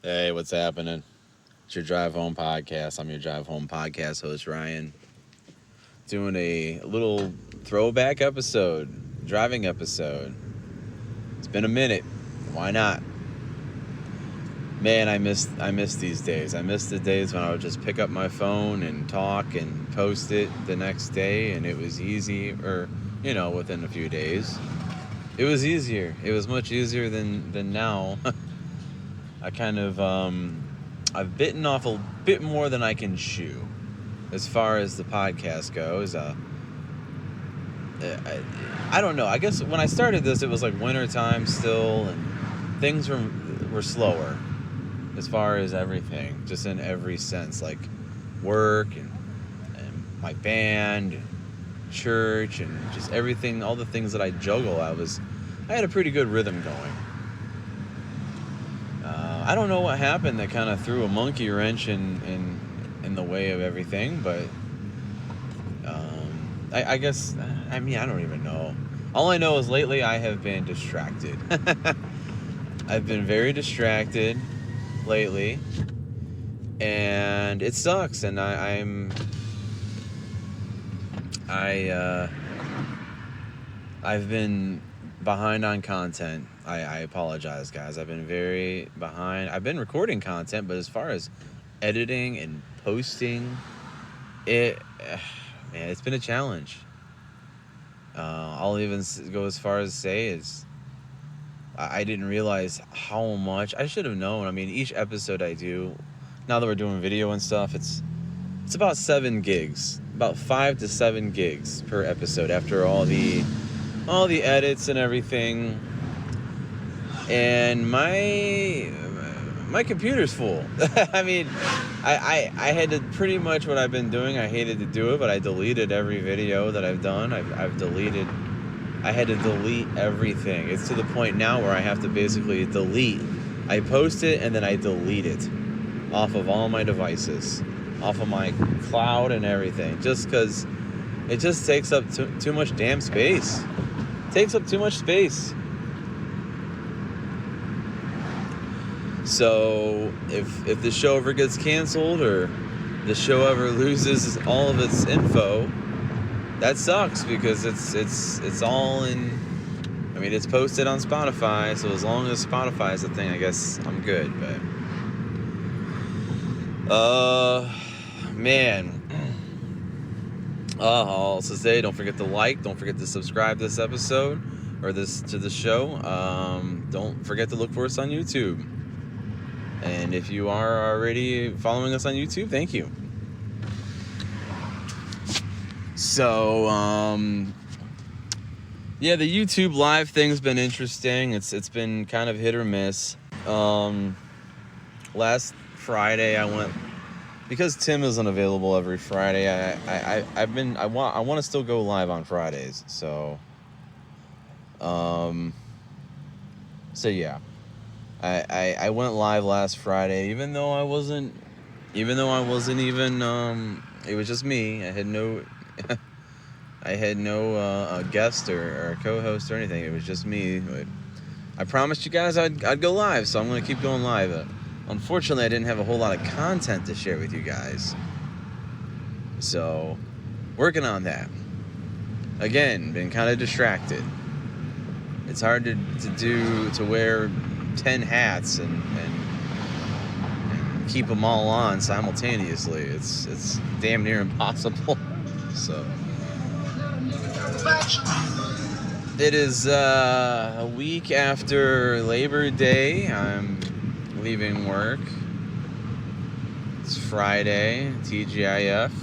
Hey, what's happening? It's your Drive Home Podcast. I'm your Drive Home Podcast host, Ryan. Doing a little throwback episode, driving episode. It's been a minute. Why not? Man, I miss these days. I miss the days when I would just pick up my phone and talk and post it the next day, and it was easy, or, within a few days. It was easier. It was much easier than now. I kind of, I've bitten off a bit more than I can chew as far as the podcast goes. I don't know. I guess when I started this, it was like winter time still, and things were slower as far as everything, just in every sense, like work and my band, and church, and just everything, all the things that I juggle. I had a pretty good rhythm going. I don't know what happened that kind of threw a monkey wrench in the way of everything, but I guess, I don't even know. All I know is lately I have been distracted. I've been very distracted lately, and it sucks, and I've been behind on content. I apologize, guys. I've been very behind. I've been recording content, but as far as editing and posting, it's been a challenge. I'll even go as far as say is I didn't realize how much I should have known. Each episode I do, now that we're doing video and stuff, it's about 7 gigs, about 5 to 7 gigs per episode after all the edits and everything. And my computer's full. I had to pretty much what I've been doing. I hated to do it, but I deleted every video that I've done. I had to delete everything. It's to the point now where I have to basically delete. I post it and then I delete it off of all my devices, off of my cloud and everything, just because it just takes up too much damn space. It takes up too much space. So if the show ever gets canceled or the show ever loses all of its info, that sucks, because it's all in. It's posted on Spotify, so as long as Spotify is a thing, I guess I'm good. But man, I'll also say, don't forget to like, don't forget to subscribe this episode or to the show. Don't forget to look for us on YouTube. And if you are already following us on YouTube, thank you. So, the YouTube live thing's been interesting. It's been kind of hit or miss. Last Friday I went, because Tim isn't available every Friday. I want to still go live on Fridays. So yeah. I went live last Friday, even though I wasn't even, it was just me. I had no guest or co-host or anything. It was just me. But I promised you guys I'd go live, so I'm going to keep going live. Unfortunately, I didn't have a whole lot of content to share with you guys. So, working on that. Again, been kind of distracted. It's hard to wear 10 hats and keep them all on simultaneously. It's damn near impossible. So it is a week after Labor Day. I'm leaving work. It's Friday, TGIF.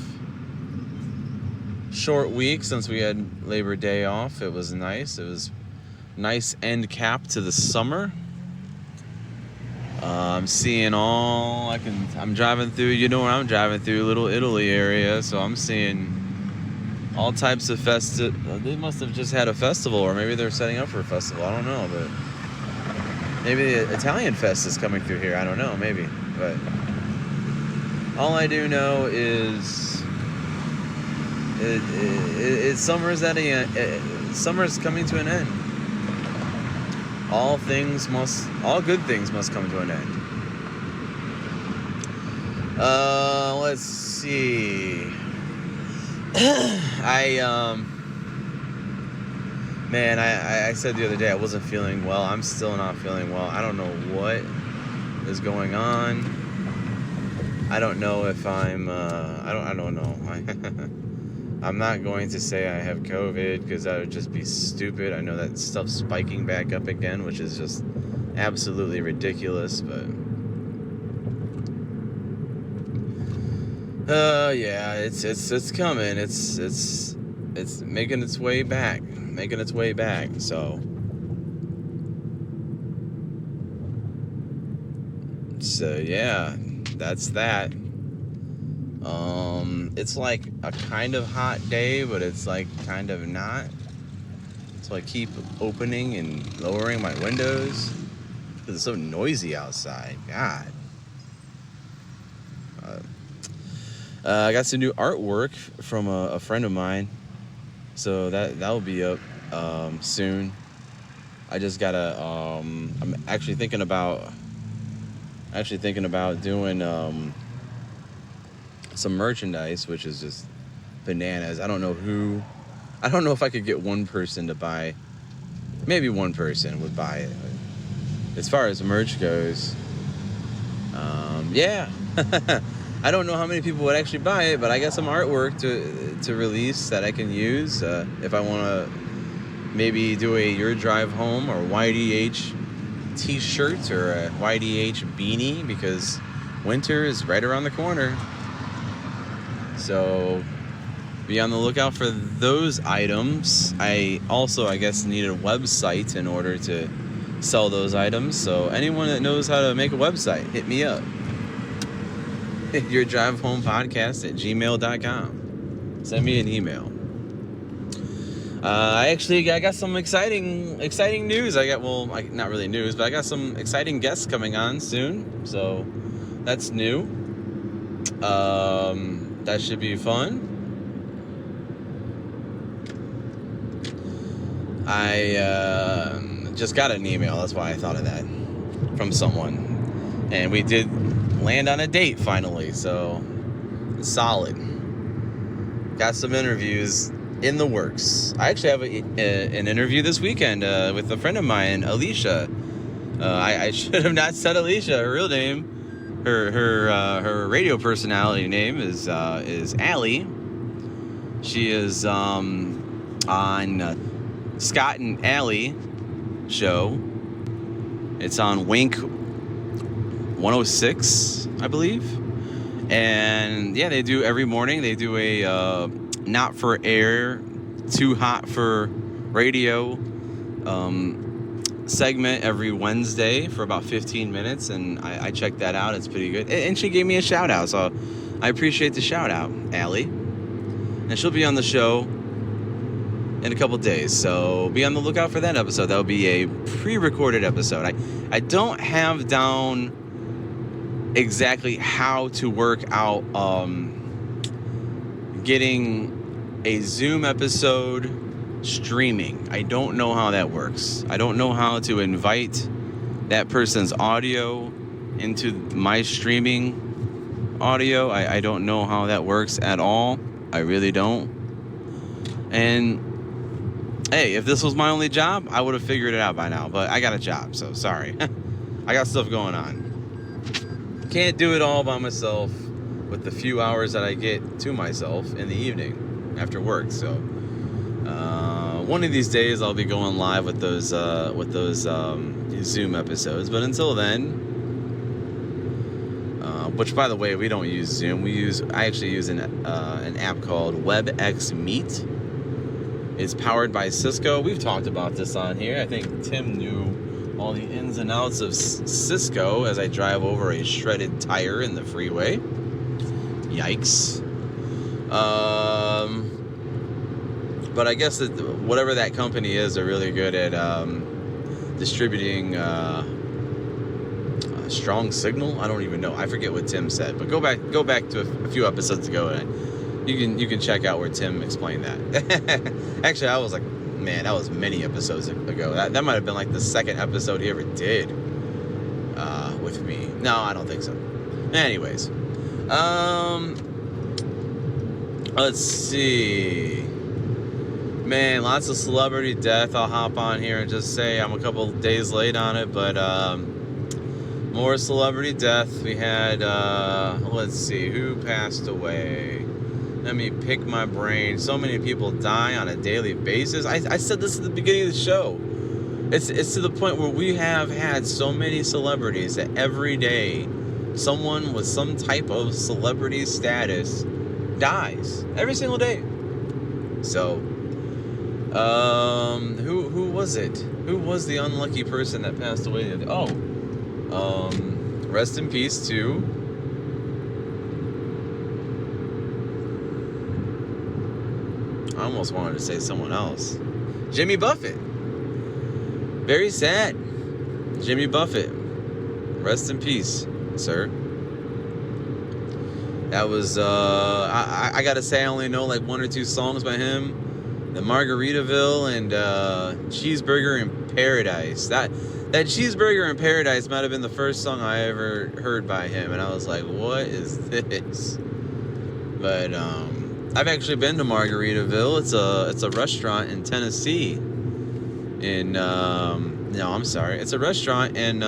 Short week since we had Labor Day off. It was nice. It was nice end cap to the summer. I'm seeing I'm driving through, where I'm driving through, Little Italy area, so I'm seeing all types of they must have just had a festival, or maybe they're setting up for a festival, I don't know, but maybe the Italian Fest is coming through here, I don't know, maybe, but all I do know is summer's coming to an end. All good things must come to an end. Let's see. Man, I said the other day I wasn't feeling well. I'm still not feeling well. I don't know what is going on. I don't know if I'm, I don't know. I'm not going to say I have COVID because that would just be stupid. I know that stuff's spiking back up again, which is just absolutely ridiculous, but yeah, it's coming. It's making its way back. So yeah, that's that. It's like a kind of hot day, but it's like kind of not. So I keep opening and lowering my windows because it's so noisy outside. God. I got some new artwork from a friend of mine, so that'll be up soon. I just gotta. I'm actually thinking about doing some merchandise, which is just bananas. I don't know if I could get one person to buy. Maybe one person would buy it. As far as merch goes, yeah. I don't know how many people would actually buy it, but I got some artwork to release that I can use if I want to maybe do a Your Drive Home or YDH t-shirt or a YDH beanie, because winter is right around the corner. So be on the lookout for those items. I guess need a website in order to sell those items. So anyone that knows how to make a website, hit me up. Your Drive Home Podcast at gmail.com. Send me an email. I got some exciting news. Not really news, but I got some exciting guests coming on soon. So that's new. That should be fun. I just got an email. That's why I thought of that, from someone, and we did land on a date finally. So solid. Got some interviews in the works. I actually have an interview this weekend with a friend of mine, Alicia. I should have not said Alicia. Her real name, her radio personality name is Allie. She is on Scott and Allie show. It's on Wink 106, I believe. And yeah, they do every morning. They do a not for air, too hot for radio segment every Wednesday for about 15 minutes, and I checked that out. It's pretty good. And she gave me a shout out, so I appreciate the shout out, Allie. And she'll be on the show in a couple days, so be on the lookout for that episode. That'll be a pre-recorded episode. I don't have down exactly how to work out getting a Zoom episode streaming. I don't know how that works. I don't know how to invite that person's audio into my streaming audio. I don't know how that works at all. I really don't. And hey, if this was my only job, I would have figured it out by now, but I got a job, so sorry. I got stuff going on. Can't do it all by myself with the few hours that I get to myself in the evening after work. So one of these days I'll be going live with those Zoom episodes. But until then, which by the way, we don't use Zoom. I actually use an app called WebEx Meet. It's powered by Cisco. We've talked about this on here. I think Tim knew all the ins and outs of Cisco as I drive over a shredded tire in the freeway. Yikes. But I guess that whatever that company is, they're really good at distributing strong signal. I don't even know. I forget what Tim said. But go back to a few episodes ago, and you can check out where Tim explained that. Actually, I was like, man, that was many episodes ago. That might have been like the second episode he ever did with me. No, I don't think so. Anyways, Let's see. Man, lots of celebrity death. I'll hop on here and just say I'm a couple days late on it, but more celebrity death. We had, let's see, who passed away? Let me pick my brain. So many people die on a daily basis. I said this at the beginning of the show. It's to the point where we have had so many celebrities that every day someone with some type of celebrity status dies. Every single day. So, who was it? Who was the unlucky person that passed away? Rest in peace to I almost wanted to say someone else. Jimmy Buffett. Very sad. Jimmy Buffett. Rest in peace, sir. That was, I gotta say, I only know like 1 or 2 songs by him. The Margaritaville and Cheeseburger in Paradise. That Cheeseburger in Paradise might have been the first song I ever heard by him. And I was like, what is this? But I've actually been to Margaritaville. It's a restaurant in Tennessee. It's a restaurant in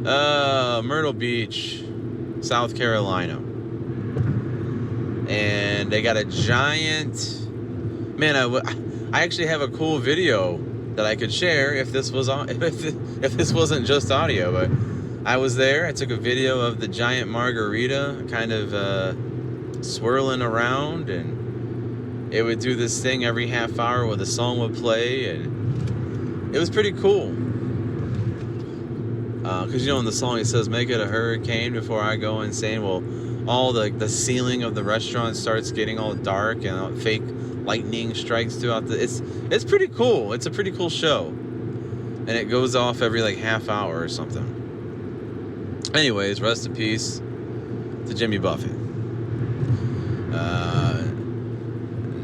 Myrtle Beach, South Carolina. And they got a giant... Man, I actually have a cool video that I could share if this was on, if this wasn't just audio. But I was there. I took a video of the giant margarita kind of swirling around, and it would do this thing every half hour where the song would play, and it was pretty cool. Because in the song it says, "Make it a hurricane before I go insane." Well, all the ceiling of the restaurant starts getting all dark, and fake lightning strikes throughout it's pretty cool. It's a pretty cool show, and it goes off every like half hour or something. Anyways, rest in peace to Jimmy Buffett.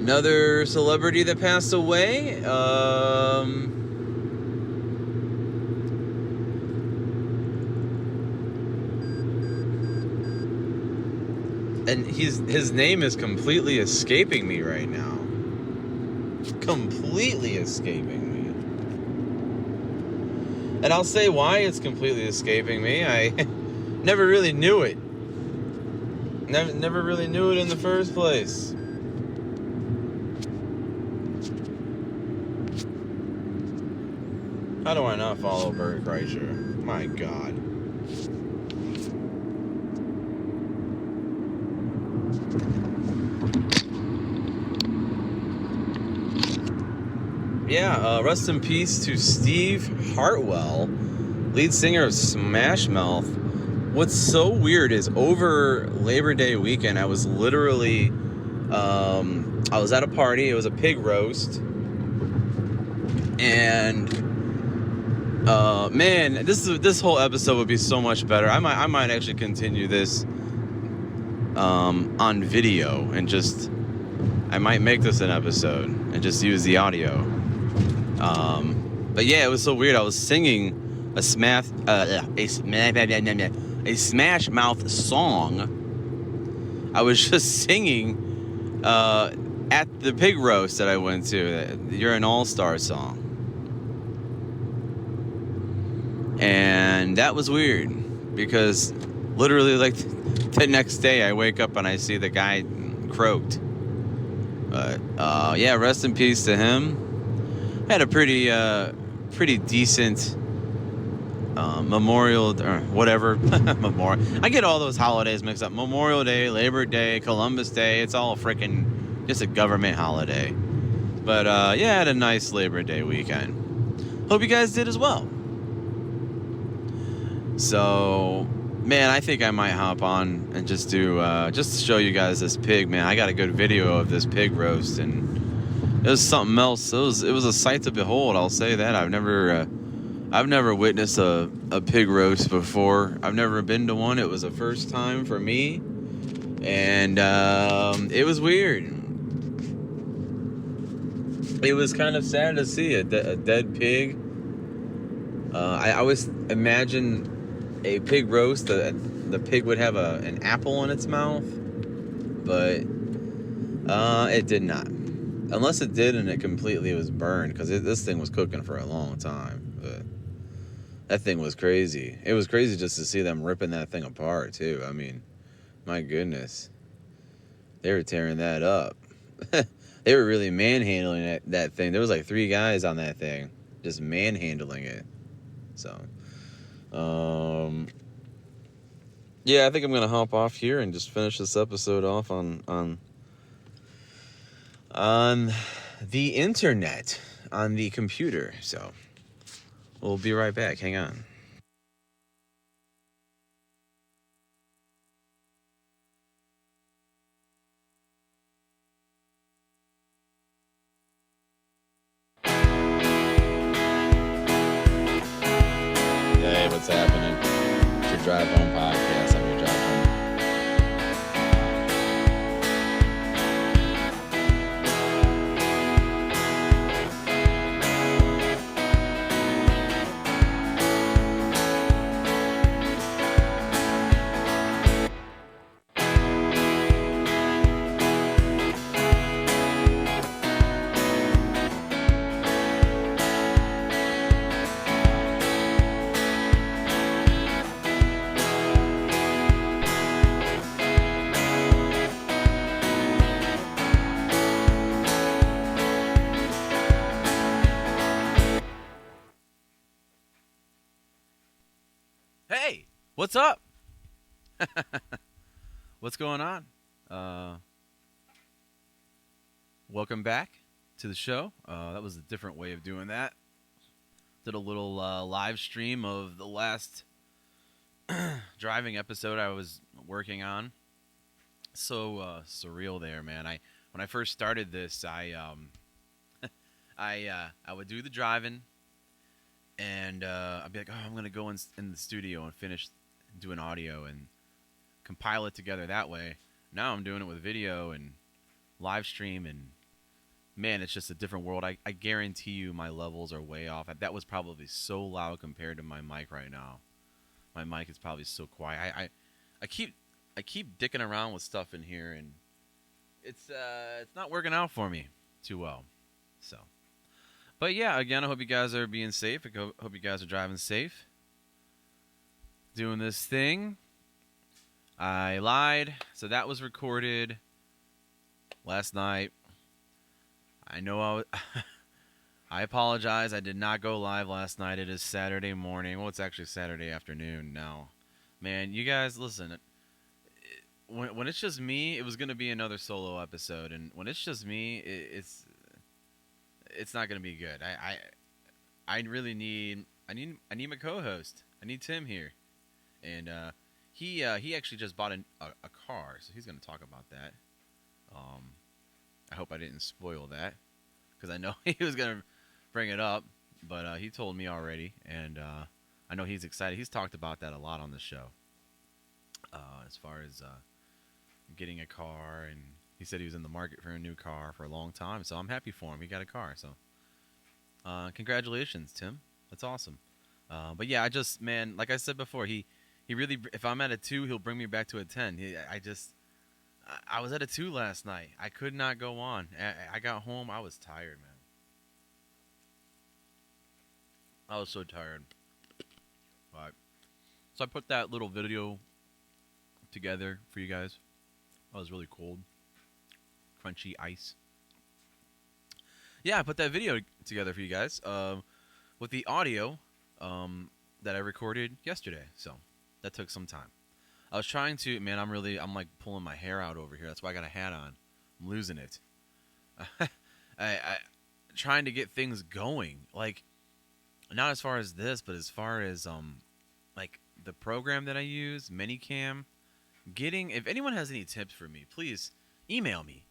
Another celebrity that passed away. And his name is completely escaping me right now. Completely escaping me. And I'll say why it's completely escaping me. I never really knew it. Never really knew it in the first place. How do I not follow Bert Kreischer? My God. Yeah, rest in peace to Steve Hartwell, lead singer of Smash Mouth. What's so weird is over Labor Day weekend, I was literally, I was at a party. It was a pig roast. And, man, this whole episode would be so much better. I might actually continue this on video and I might make this an episode and just use the audio. But yeah, it was so weird. I was singing a Smash Mouth song. I was just singing at the pig roast that I went to. You're an all-star song. And that was weird because literally like the next day I wake up and I see the guy croaked. But yeah, rest in peace to him. Had a pretty decent Memorial or whatever. Memorial. I get all those holidays mixed up. Memorial Day, Labor Day, Columbus Day. It's all freaking just a government holiday. But yeah, I had a nice Labor Day weekend. Hope you guys did as well. So, man, I think I might hop on and just do just to show you guys this pig. Man, I got a good video of this pig roast, and it was something else. It was a sight to behold. I'll say that. I've never witnessed a pig roast before. I've never been to one. It was the first time for me, and it was weird. It was kind of sad to see a dead pig. I always imagine a pig roast. the pig would have an apple in its mouth, but it did not. Unless it did and it completely was burned, because this thing was cooking for a long time. But that thing was crazy. It was crazy just to see them ripping that thing apart, too. I mean, my goodness. They were tearing that up. They were really manhandling that thing. There was like 3 guys on that thing, just manhandling it. So, yeah, I think I'm gonna hop off here and just finish this episode off on the internet, on the computer. So, we'll be right back. Hang on. Hey, what's happening? It's your Drive Home podcast. I'm your Drive Home. Hey, what's up? What's going on? Welcome back to the show. That was a different way of doing that. Did a little live stream of the last driving episode I was working on. So surreal there, man. When I first started this, I would do the driving, and I'd be like, oh, I'm gonna go in the studio and finish doing audio and compile it together that way. Now I'm doing it with video and live stream, and man, it's just a different world. I guarantee you my levels are way off. That was probably so loud compared to my mic right now. My mic is probably so quiet. I keep dicking around with stuff in here, and it's not working out for me too well. So, but yeah, again, I hope you guys are being safe. I hope you guys are driving safe. Doing this thing. I lied. So that was recorded last night. I know I apologize. I did not go live last night. It is Saturday morning. Well, it's actually Saturday afternoon now. Man, you guys, listen. When it's just me, it was going to be another solo episode. And when it's just me, it's not going to be good. I really need my co-host. I need Tim here. And he actually just bought a car, so he's going to talk about that. I hope I didn't spoil that, because I know he was going to bring it up, but he told me already, and I know he's excited. He's talked about that a lot on the show, as far as getting a car, and he said he was in the market for a new car for a long time, so I'm happy for him. He got a car, so congratulations, Tim. That's awesome. But yeah, man, like I said before, he really, if I'm at a 2, he'll bring me back to a 10. I was at a 2 last night. I could not go on. I got home. I was tired, man. I was so tired. All right. So I put that little video together for you guys. That was really cold. Crunchy ice. Yeah, I put that video together for you guys with the audio that I recorded yesterday. So that took some time. I was trying to, man, I'm like pulling my hair out over here. That's why I got a hat on. I'm losing it. I trying to get things going. Like, not as far as this, but as far as like the program that I use, Minicam. If anyone has any tips for me, please email me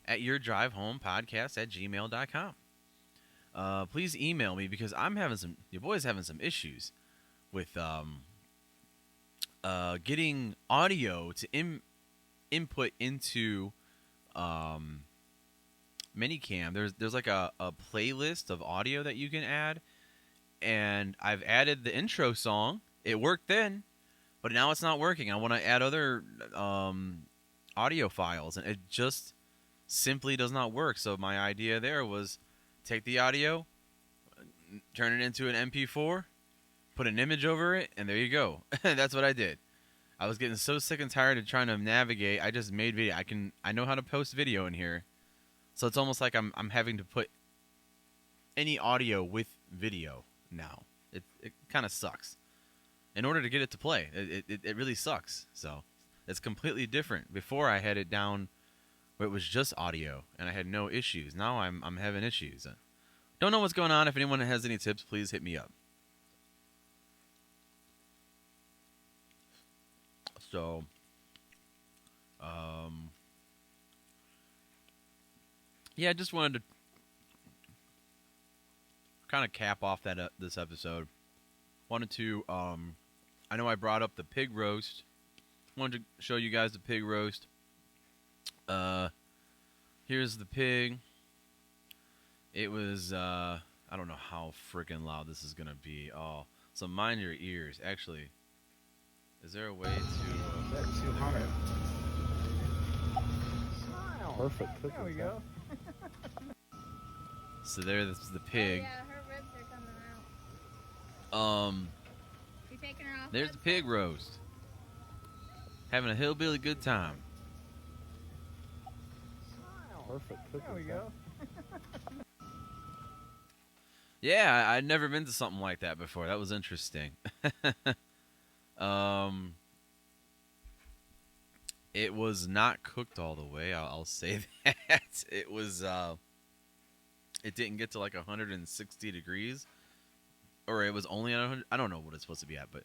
at yourdrivehomepodcast@gmail.com. Please email me, because your boy's having some issues with getting audio to input into Minicam. There's like a playlist of audio that you can add, and I've added the intro song. It worked then, But now it's not working. I want to add other audio files, and it just simply does not work. So my idea there was take the audio, turn it into an MP4, put an image over it, and there you go. That's what I did. I was getting so sick and tired of trying to navigate. I just made video. I know how to post video in here, so it's almost like I'm having to put any audio with video now. It kind of sucks. In order to get it to play, it really sucks. So it's completely different. Before I had it down where it was just audio and I had no issues. Now I'm having issues. Don't know what's going on. If anyone has any tips, please hit me up. So, yeah, I just wanted to kind of cap off that this episode. Wanted to, I know I brought up the pig roast. Wanted to show you guys the pig roast. Here's the pig. It was, I don't know how freaking loud this is going to be. Oh, so mind your ears. Actually, is there a way to... That's too hot. Perfect cooking. There we go. So there's the pig. Oh, yeah, her ribs are coming out. You taking her off? There's the pig roast. Having a hillbilly good time. Perfect cooking. There we go. Yeah, I'd never been to something like that before. That was interesting. It was not cooked all the way. I'll say that. It was. It didn't get to like 160 degrees, or it was only at 100. I don't know what it's supposed to be at, but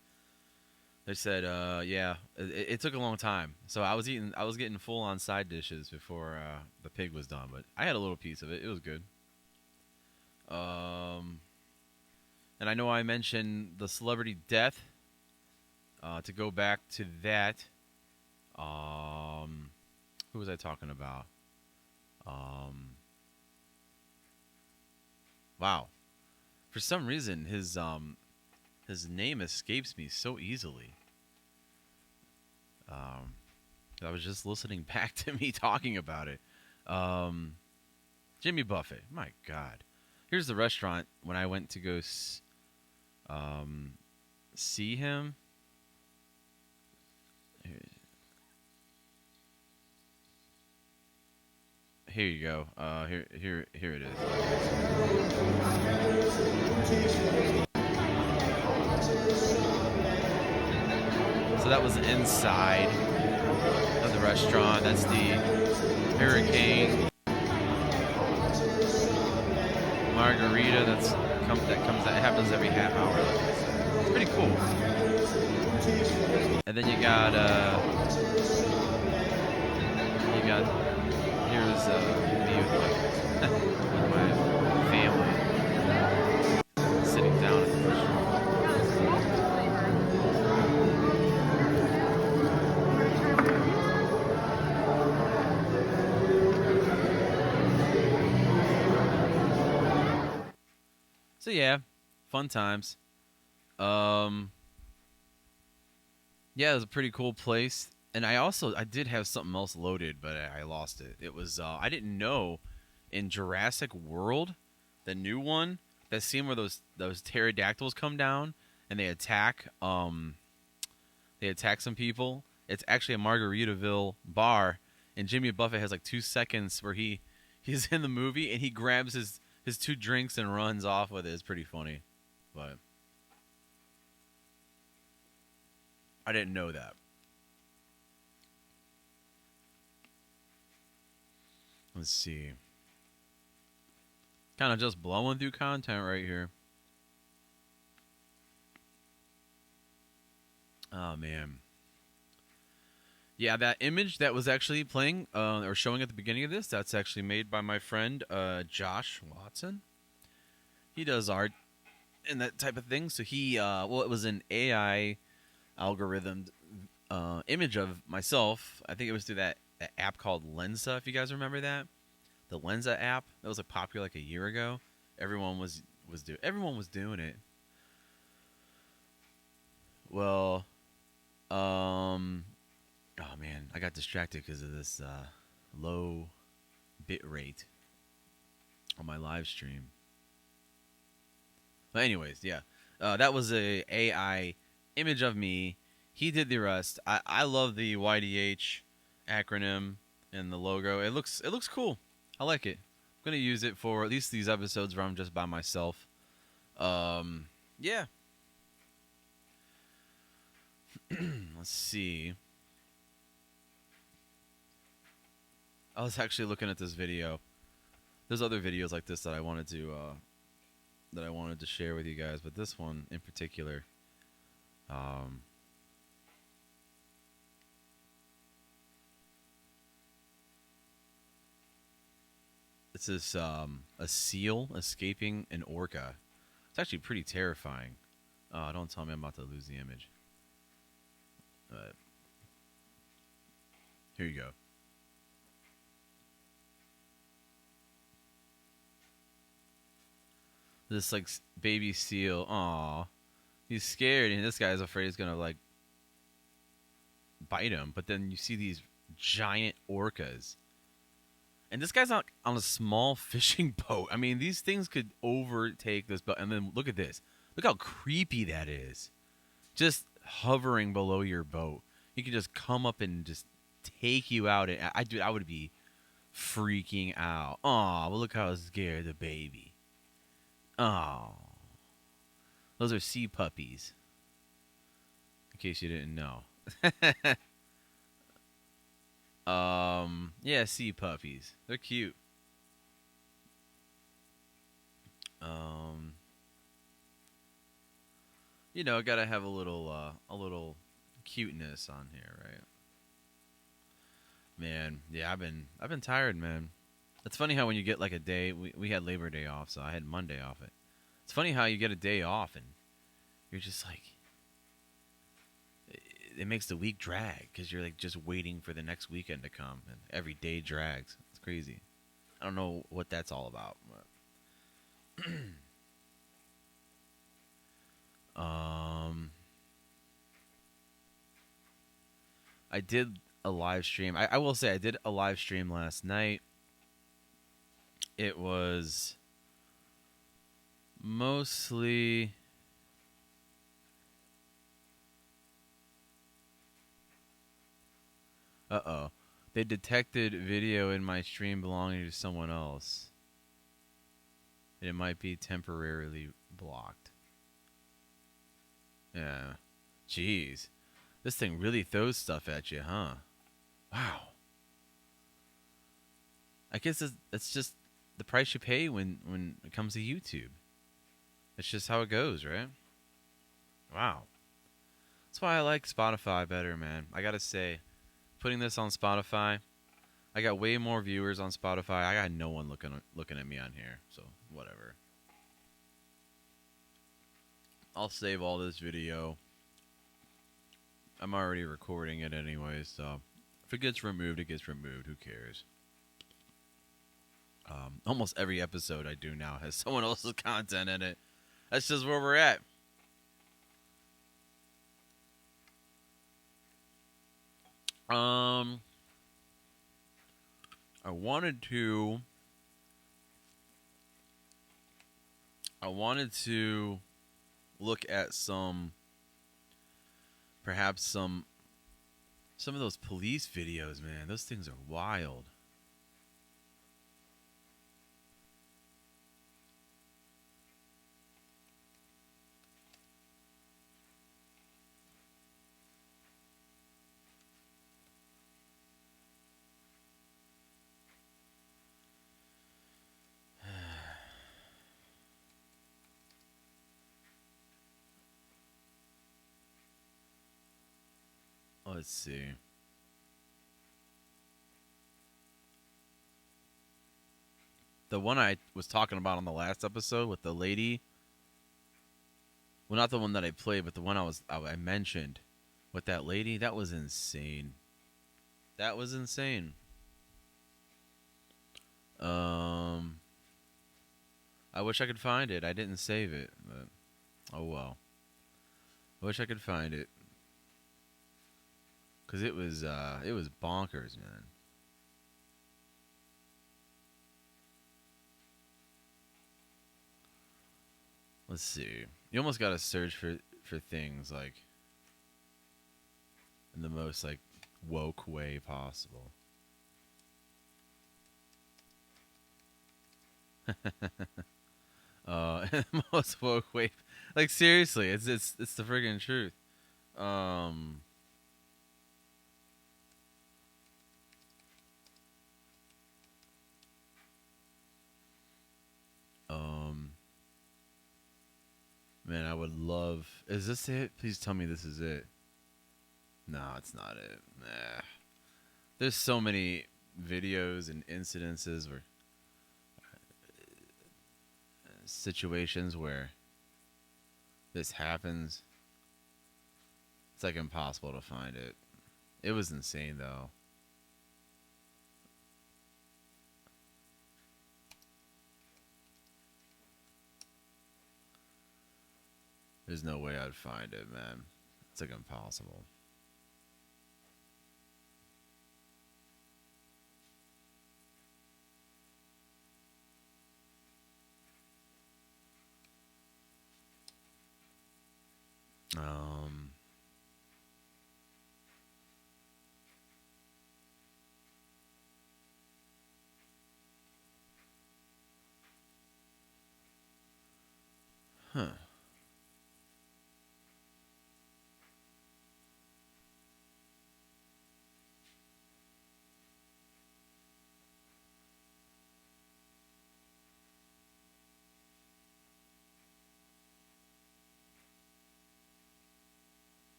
they said, yeah, it took a long time. So I was getting full on side dishes before the pig was done, but I had a little piece of it. It was good. And I know I mentioned the celebrity death. To go back to that, who was I talking about? Wow. For some reason, his name escapes me so easily. I was just listening back to me talking about it. Jimmy Buffett. My God. Here's the restaurant when I went to go see him. Here you go. Here it is. So that was inside of the restaurant. That's the Hurricane Margarita. That happens every half hour. It's pretty cool. And then you got here's me with my family sitting down at the restaurant. So yeah, fun times. Yeah, it was a pretty cool place. And I did have something else loaded, but I lost it. It was I didn't know in Jurassic World, the new one, that scene where those pterodactyls come down and they attack some people. It's actually a Margaritaville bar, and Jimmy Buffett has like 2 seconds where he's in the movie and he grabs his 2 drinks and runs off with it. It's pretty funny, but I didn't know that. Let's see. Kind of just blowing through content right here. Oh, man. Yeah, that image that was actually playing or showing at the beginning of this, that's actually made by my friend Josh Watson. He does art and that type of thing. So he, it was an AI algorithmed image of myself. I think it was through that app called Lensa, if you guys remember that. The Lensa app that was like popular like a year ago. Everyone was doing it. Well, Oh man, I got distracted because of this low bit rate on my live stream. But anyways, yeah, that was a AI image of me. He did the rest. I love the YDH acronym and the logo. It looks cool. I like it. I'm gonna use it for at least these episodes where I'm just by myself. Yeah. Let's see. I was actually looking at this video. There's other videos like this that I wanted to share with you guys, but this one in particular, um, it's this a seal escaping an orca. It's actually pretty terrifying. Don't tell me I'm about to lose the image. Here you go. This like baby seal. Aw, he's scared, and this guy's afraid he's gonna like bite him. But then you see these giant orcas, and this guy's not on a small fishing boat. I mean, these things could overtake this boat. And then look at this. Look how creepy that is. Just hovering below your boat. He could just come up and just take you out. And I would be freaking out. Aw, well, look how scared the baby. Oh, those are sea puppies. In case you didn't know. Yeah, sea puppies. They're cute. Um, gotta have a little cuteness on here, right? Man, yeah, I've been tired, man. It's funny how when you get like a day, we had Labor Day off, so I had Monday off. It's funny how you get a day off and you're just like, it makes the week drag because you're like just waiting for the next weekend to come, and every day drags. It's crazy. I don't know what that's all about. But I did a live stream. I will say I did a live stream last night. It was mostly uh-oh. They detected video in my stream belonging to someone else. It might be temporarily blocked. Yeah. Jeez. This thing really throws stuff at you, huh? Wow. I guess it's just the price you pay when it comes to YouTube. It's just how it goes, right? Wow. That's why I like Spotify better, man. I gotta say, putting this on Spotify, I got way more viewers on Spotify. I got no one looking at me on here, so whatever. I'll save all this video. I'm already recording it anyway, so if it gets removed, it gets removed. Who cares? Almost every episode I do now has someone else's content in it. That's just where we're at. I wanted to look at perhaps some of those police videos, man. Those things are wild. Let's see. The one I was talking about on the last episode with the lady. Well, not the one that I played, but the one I mentioned with that lady. That was insane. That was insane. I wish I could find it. I didn't save it, but oh well. I wish I could find it. Cause it was bonkers, man. Let's see. You almost gotta search for things like in the most like woke way possible. Most woke way. Like seriously, it's the friggin' truth. Um, um, man, I would love. Is this it? Please tell me this is it. No, it's not it. Nah. There's so many videos and incidences or situations where this happens. It's like impossible to find it. It was insane though. There's no way I'd find it, man. It's like impossible. Um, huh.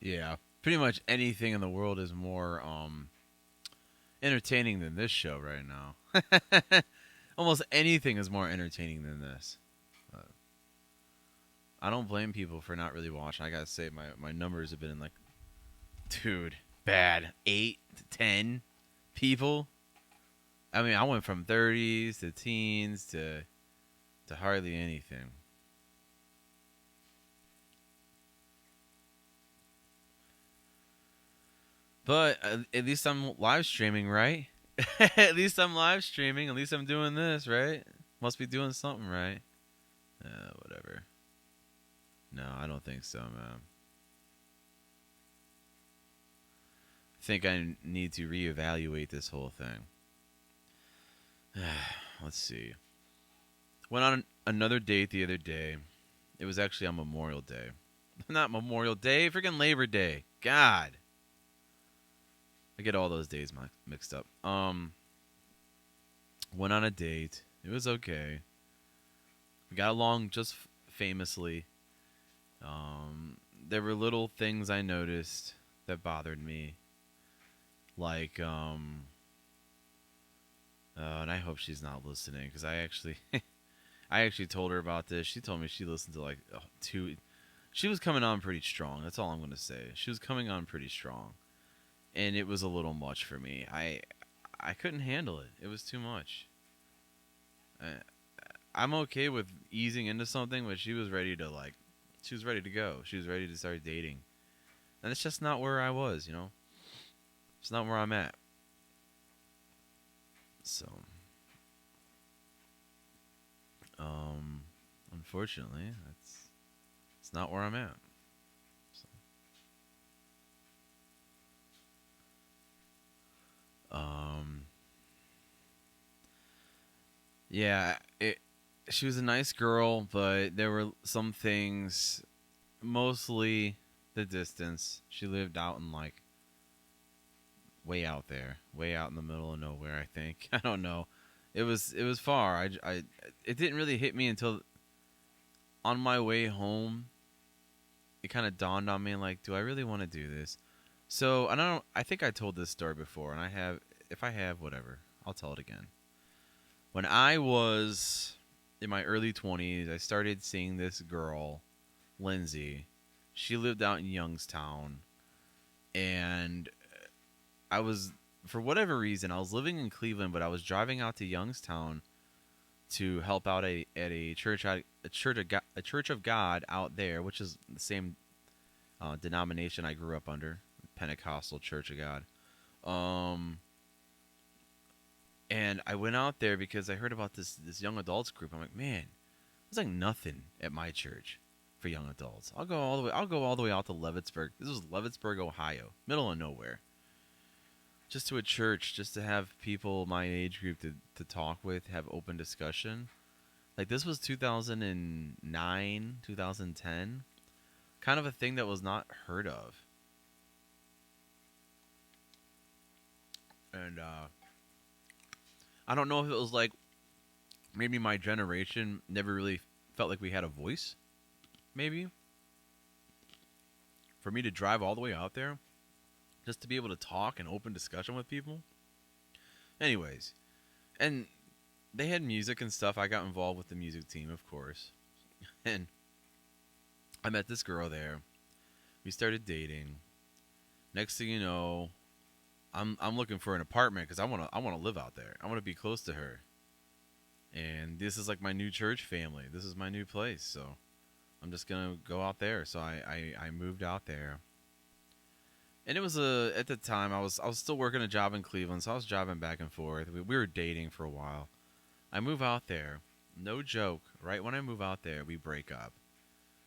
Yeah, pretty much anything in the world is more entertaining than this show right now. Almost anything is more entertaining than this. Uh, I don't blame people for not really watching. I gotta say, my numbers have been like, dude, bad. 8 to 10 people. I mean, I went from 30s to teens to hardly anything. But at least I'm live streaming, right? At least I'm live streaming. At least I'm doing this, right? Must be doing something right. Whatever. No, I don't think so, man. I think I need to reevaluate this whole thing. Let's see. Went on another date the other day. It was actually on Memorial Day. Not Memorial Day, freaking Labor Day. God. I get all those days mixed up. Went on a date. It was okay. We got along just famously. There were little things I noticed that bothered me. Like, and I hope she's not listening because I actually, I actually told her about this. She told me she listened to like two. She was coming on pretty strong. That's all I'm gonna say. She was coming on pretty strong, and it was a little much for me. I couldn't handle it. It was too much. I'm okay with easing into something, but she was ready to like, she was ready to go. She was ready to start dating, and it's just not where I was. You know, it's not where I'm at. So, unfortunately, it's not where I'm at. So, yeah, she was a nice girl, but there were some things, mostly the distance. She lived out in like way out there, way out in the middle of nowhere. I think I don't know. It was far. It didn't really hit me until on my way home. It kind of dawned on me like, do I really want to do this? So I don't. I think I told this story before, and I have. If I have, whatever, I'll tell it again. When I was in my early 20s, I started seeing this girl, Lindsay. She lived out in Youngstown, and I was, for whatever reason, I was living in Cleveland, but I was driving out to Youngstown to help out at a church of God out there, which is the same denomination I grew up under, Pentecostal Church of God. Um, and I went out there because I heard about this young adults group. I'm like, man, there's like nothing at my church for young adults. I'll go all the way. I'll go all the way out to Leavittsburg. This was Leavittsburg, Ohio, middle of nowhere. Just to a church, just to have people my age group to talk with, have open discussion. Like this was 2009, 2010, kind of a thing that was not heard of. And I don't know if it was like maybe my generation never really felt like we had a voice. Maybe for me to drive all the way out there just to be able to talk and open discussion with people. Anyways, and they had music and stuff. I got involved with the music team, of course. And I met this girl there. We started dating. Next thing you know, I'm looking for an apartment because I want to live out there. I want to be close to her. And this is like my new church family. This is my new place. So I'm just gonna go out there. So I moved out there. And it was at the time I was still working a job in Cleveland, so I was driving back and forth. We were dating for a while. I move out there, no joke. Right when I move out there, we break up.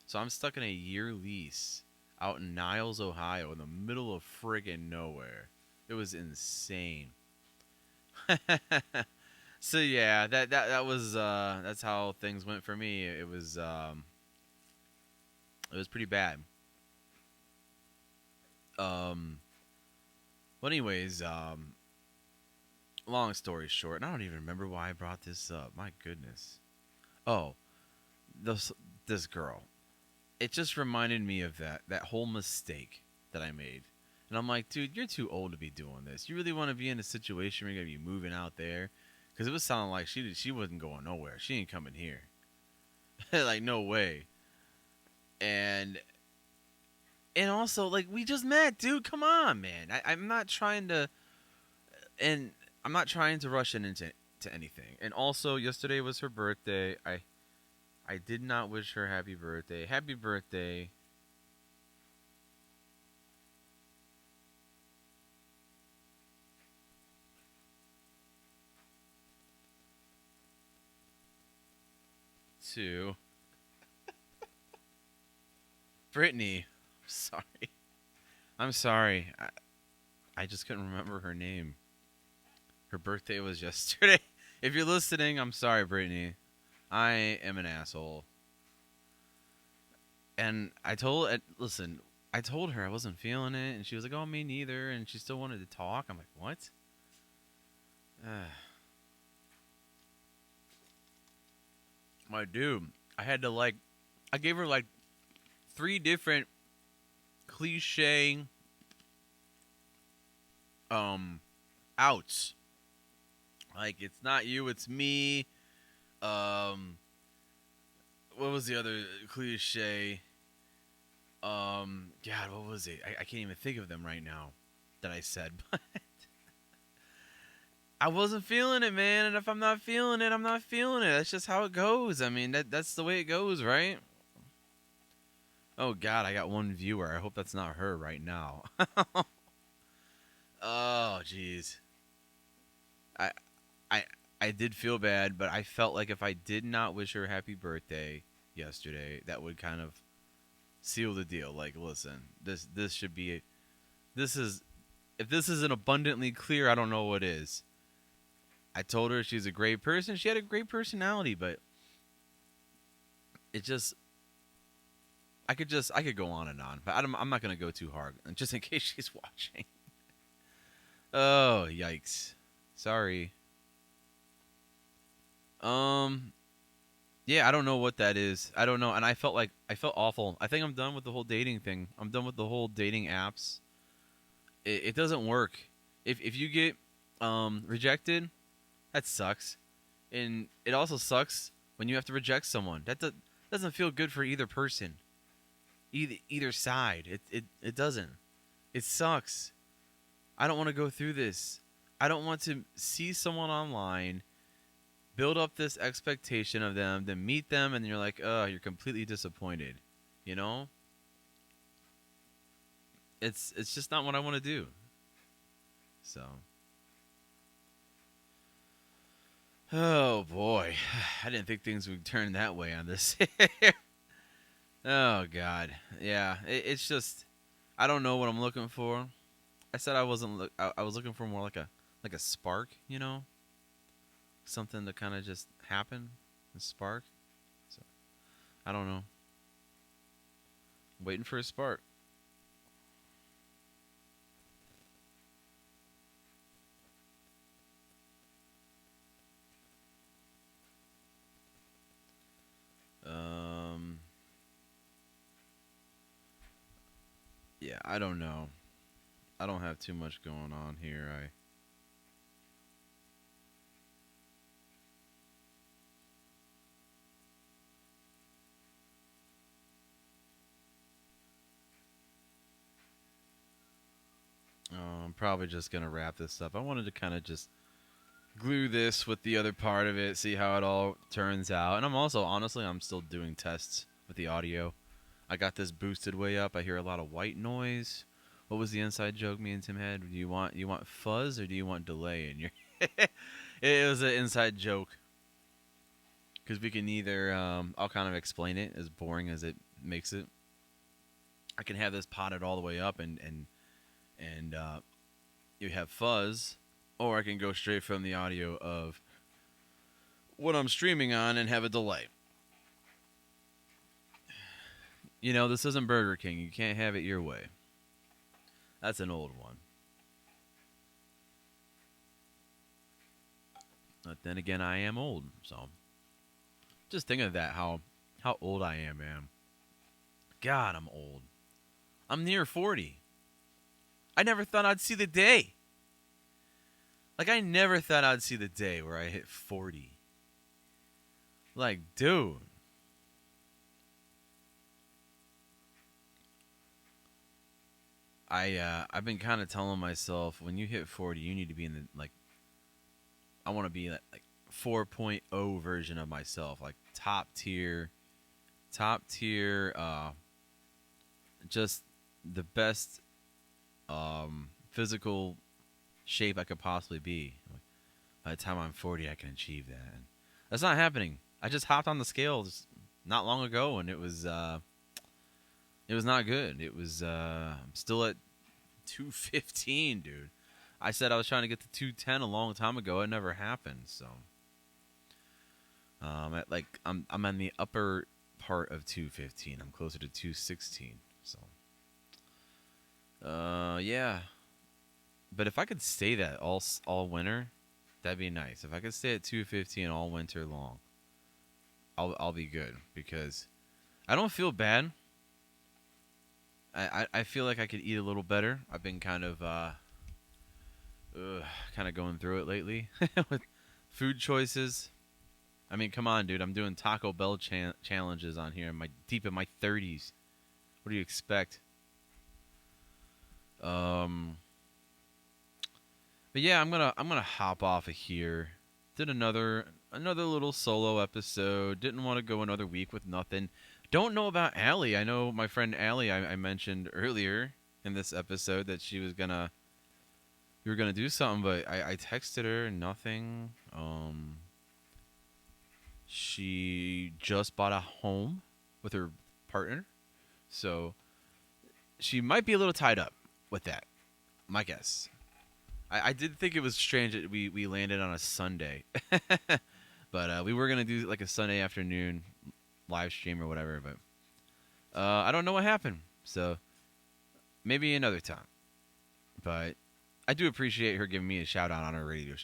So I'm stuck in a year lease out in Niles, Ohio, in the middle of friggin' nowhere. It was insane. So yeah, that was that's how things went for me. It was pretty bad. Well, anyways, long story short, and I don't even remember why I brought this up. My goodness. Oh, this girl. It just reminded me of that whole mistake that I made. And I'm like, dude, you're too old to be doing this. You really want to be in a situation where you're gonna be moving out there? Because it was sounding like she wasn't going nowhere. She ain't coming here. Like no way. And also like we just met, dude. Come on, man. I'm not trying to, and I'm not trying to rush into anything. And also, yesterday was her birthday. I did not wish her happy birthday. Happy birthday. To Brittany. Sorry. I'm sorry. I just couldn't remember her name. Her birthday was yesterday. If you're listening, I'm sorry, Brittany. I am an asshole. And I told her I wasn't feeling it, and she was like, "Oh, me neither," and she still wanted to talk. I'm like, "What?" My dude, I gave her like 3 different cliche outs. Like it's not you, it's me. What was the other cliche? God, what was it? I can't even think of them right now that I said, but I wasn't feeling it, man. And if I'm not feeling it, I'm not feeling it. That's just how it goes. I mean, that's the way it goes, right? Oh God, I got one viewer. I hope that's not her right now. Oh, jeez. I, I, I did feel bad, but I felt like if I did not wish her happy birthday yesterday, that would kind of seal the deal. Like, listen, this should be, this is, if this isn't abundantly clear, I don't know what is. I told her she's a great person. She had a great personality, but it just, I could go on and on, but I'm not gonna go too hard, just in case she's watching. Oh, yikes! Sorry. Yeah, I don't know what that is. I don't know, and I felt awful. I think I'm done with the whole dating thing. I'm done with the whole dating apps. It doesn't work. If you get rejected, that sucks, and it also sucks when you have to reject someone. Doesn't feel good for either person, either side. It doesn't. It sucks. I don't want to go through this. I don't want to see someone online, build up this expectation of them, then meet them, and you're like, oh, you're completely disappointed. You know? It's just not what I want to do. So. Oh boy, I didn't think things would turn that way on this. Oh god, yeah. It's just I don't know what I'm looking for. I said I wasn't. I was looking for more like a spark, you know, something to kind of just happen, a spark. So I don't know. Waiting for a spark. Um. Yeah, I don't know. I don't have too much going on here. I'm probably just gonna wrap this up. I wanted to kind of just glue this with the other part of it, see how it all turns out. And I'm also honestly, I'm still doing tests with the audio. I got this boosted way up. I hear a lot of white noise. What was the inside joke me and Tim had? Do you want fuzz or do you want delay in your? It was an inside joke because we can either I'll kind of explain it as boring as it makes it. I can have this potted all the way up and you have fuzz, or I can go straight from the audio of what I'm streaming on and have a delay. You know, this isn't Burger King. You can't have it your way. That's an old one. But then again, I am old, so just think of that, how old I am, man. God, I'm old. I'm near 40. I never thought I'd see the day. Like, I never thought I'd see the day where I hit 40. Like, dude. I've been kind of telling myself, when you hit 40, you need to be in the, like, I want to be like 4.0 version of myself, like top tier, just the best physical shape I could possibly be. By the time I'm 40, I can achieve that. And that's not happening. I just hopped on the scales not long ago, and it was not good. It was I'm still at 215, dude. I said I was trying to get to 210 a long time ago. It never happened. So, I'm on the upper part of 215. I'm closer to 216. So, yeah. But if I could stay that all winter, that'd be nice. If I could stay at 215 all winter long, I'll be good, because I don't feel bad. I feel like I could eat a little better. I've been kind of going through it lately with food choices. I mean, come on, dude. I'm doing Taco Bell challenges on here. Deep in my 30s. What do you expect? But yeah, I'm gonna hop off of here. Did another little solo episode. Didn't want to go another week with nothing. Don't know about Allie. I know my friend Allie. I mentioned earlier in this episode that we were gonna do something, but I texted her, nothing. She just bought a home with her partner, so she might be a little tied up with that. My guess. I did think it was strange that we landed on a Sunday, but we were gonna do like a Sunday afternoon live stream or whatever. But I don't know what happened, so maybe another time. But I do appreciate her giving me a shout out on her radio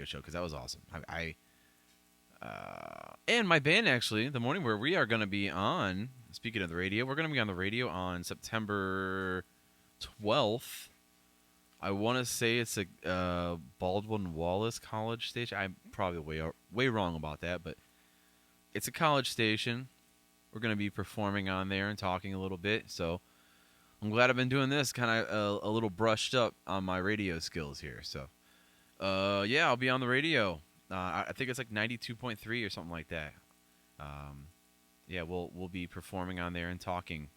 show, because that was awesome. And my band, actually, the morning where we are going to be on. Speaking of the radio, we're going to be on the radio on September 12th. I want to say it's a Baldwin Wallace College station. I'm probably way wrong about that, but it's a college station. We're going to be performing on there and talking a little bit. So I'm glad I've been doing this, kind of a little brushed up on my radio skills here. So yeah, I'll be on the radio. I think it's like 92.3 or something like that. Yeah, we'll be performing on there and talking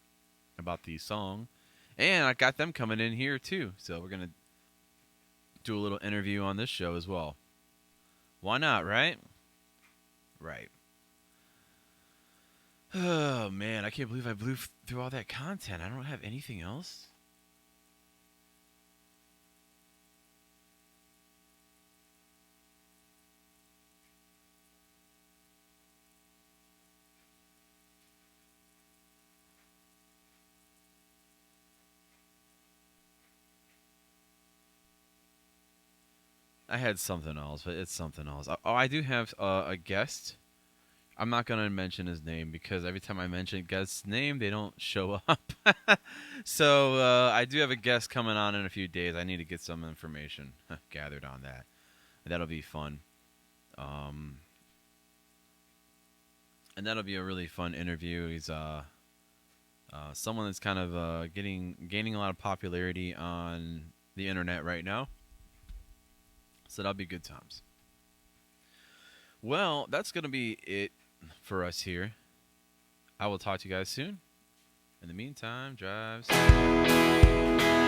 about the song, and I got them coming in here too. So we're gonna do a little interview on this show as well. Why not, right? Right. Oh man, I can't believe I blew through all that content. I don't have anything else. I had something else, but it's something else. Oh, I do have a guest. I'm not gonna mention his name because every time I mention a guest's name, they don't show up. So I do have a guest coming on in a few days. I need to get some information gathered on that. That'll be fun. Um, and that'll be a really fun interview. He's someone that's kind of gaining a lot of popularity on the internet right now. So that'll be good times. Well, that's gonna be it for us here. I will talk to you guys soon. In the meantime, drive safe.